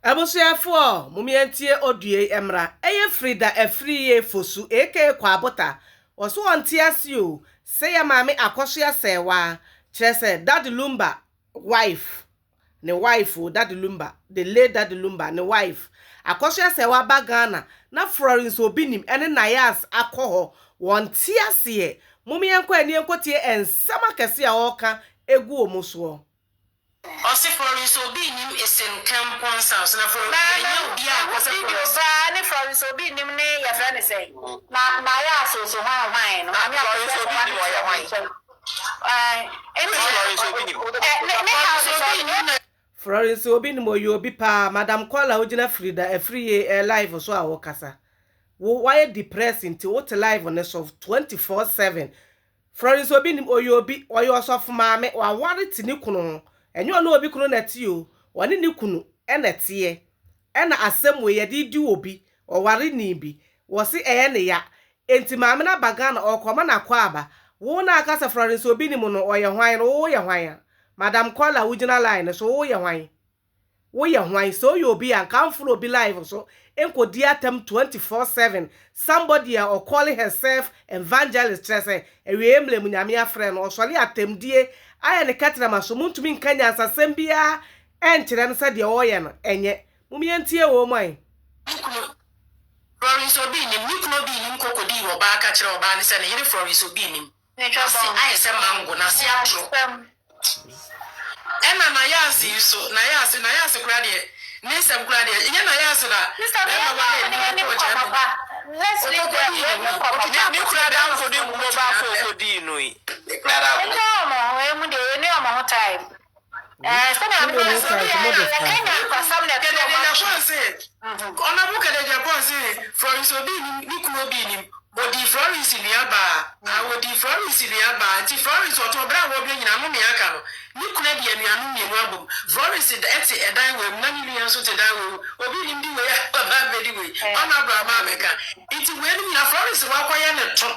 Abusuafo mumientie odue emra eye Freda Afriyie Fosu aka Kwaabotah oso ontiase o say ya Maame Akosua Serwaa chese Daddy Lumba wife ne wife o Daddy Lumba the late Daddy Lumba ne wife Akosua Serwaa ba Ghana na Florence Obinim ene Nayas akoho wontiase mumienkwa ani enkotie ensama kese a oka egu omuso Osi Florence Obinim is in Campons house. Na Florence Obinim ne ya friend say. Na ya so wine. Maame Florence Obinim wine. Florence Obinim obi pa Madam Kola ojina Freda Afriyie live so a wokasa. Why depressing to what live on this of 24/7. Florence Obinim obi osof maame wa ware tini kunu. Enyo na obi kunu neti o woni ni kunu enete ena asem we yedi di obi o ware ni bi wo se ne ya enti maame na baga na okoma na Kwaaba wo na akasa Florence Obinim no oye hwan no wo ye hwan Madam Kola ugina line so wo ye hwan so you obi an kan follow obi live so enkodi atem 24/7 somebody or calling herself evangelist say ewe emlem nyame afre no osole atemdie aya ne katena maso muntumi nkanya asasem bia enkyere no se de oye no enye mumientie wo man Florence Obinim nikno bi nim kokodi wo ba ka kire oba ne se ne yire Florence Obinim aye se mango na se atro ena Nayas so Nayas kura de Nisa kura de nya Nayas da let's leave that ni kura da for the mobile for di no yi time Florence Obinim nikno Obinim body Florence liaba awodi Florence liaba anti Florence otobra wo bi nyina no me aka no nikuna de anuanu mienu abom Florence eti edan we na ni nso te dan we Obinim di we baba bedi we ona bra ma meka iti we ni na Florence wa kwaye ne to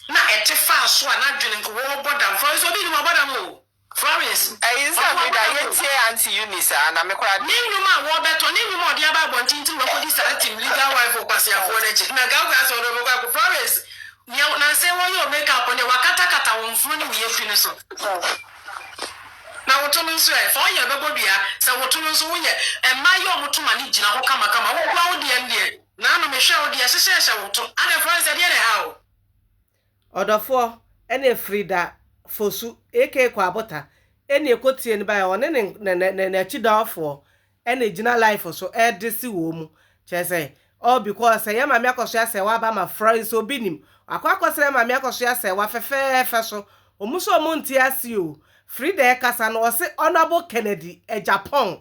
na ete fa so na dwene ko wo bodam Florence Obinim bodam o Florence ayinsa Freda yetie anti Unisa na mekora ni nyuma wo beto ni nyuma odi aba bontinti wo ko di team legal wife kwase afo na ji na ga ga so do ko Florence na say wo yo make up on the wakata wo mfunu ni wo yefi ne so na wo to nso e fo ye bebodua se wo to nso wo ye ema ye omotoma ni gina ho kama wo kwa wo de ndie na no me hwe wo de hyehyehye wo to ana Florence de ne ha o odofo ene Freda Fosu aka Kwaabotah ene ekotie ni ba ya one ne chidafo ene gina life so edisi wo mu chese all because ya Maame Akosua Serwaa ba ma Florence Obinim akwakosere Maame Akosua Serwaa fefefe so omuso omonti asi o Freda kasa no ose honorable Kennedy Japan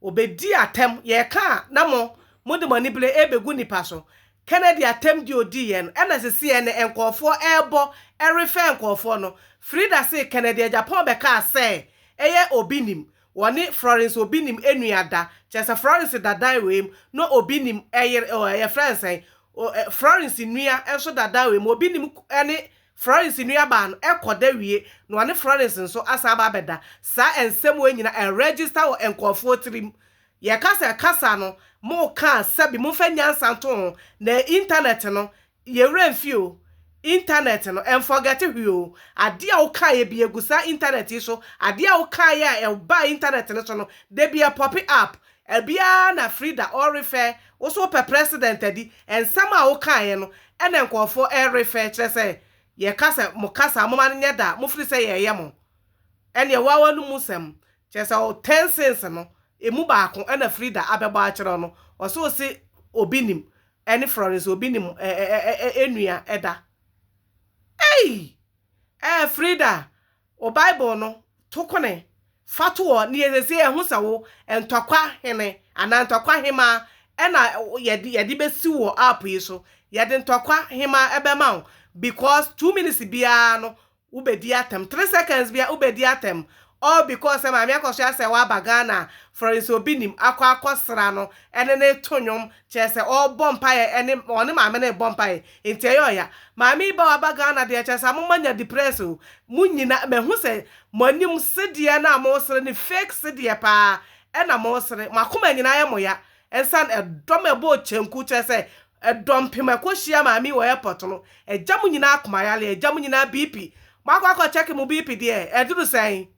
obedi atem ye ka na mo de manipule ebegu nipa so Kennedy atem di odi yen ena sisi ene enkofo ebo erefe enkofo no Freda say Kennedy Japan be ka say eye Obinim woni Florence Obinim enuada chese Florence dadai we no Obinim eye friends Florence nua enso dadai we Obinim ene Florence nua ba no ekoda wie no ane Florence nso asa ba beda sa ensem we nyina en register o enkofo trim ye kasa no mo ka sabi mo fa nyansa to na internet no ye remfio internet no and forget who ade a wo ka ye bi egusa internet so ade a wo ka ya e ba internet no so no de bi a pop up e bia na Freda or refer wo so per president adi and some a wo ka ye no e na nkofo e refer kire say ye kasa mo kasa mo man nya da mo firi say ye mo ene wa wanu musem kire say o 10 cents no emu ba ko e na Freda abeba a kire no o so se Obinim ene Florence Obinim enua eda hey Freda o Bible no tokone fatuo ni yesi ehun sawo entokwa hene ana ntokwa hema ena yedi besi wo app yi so yedi ntokwa hema ebema because 2 minutes bia no ubedi atem 3 seconds bia ubedi atem all because Maame Akosua Serwaa bagana Florence Obinim akosra no ene ne tonyom chese all bompaye ene one maame ne bompaye enti ya maame ba bagana de chese amanya depress munyina mehu se monim sedie na amosre ne fake sedie pa na mo sere makoma nyina ya moya ensan edom ebo chenku chese edom pemako hia maami wo airport no ejam nyina akoma yale ejam nyina BP makwa check mu BP de eduru sen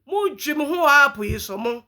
mu dwem ho apo yi so mo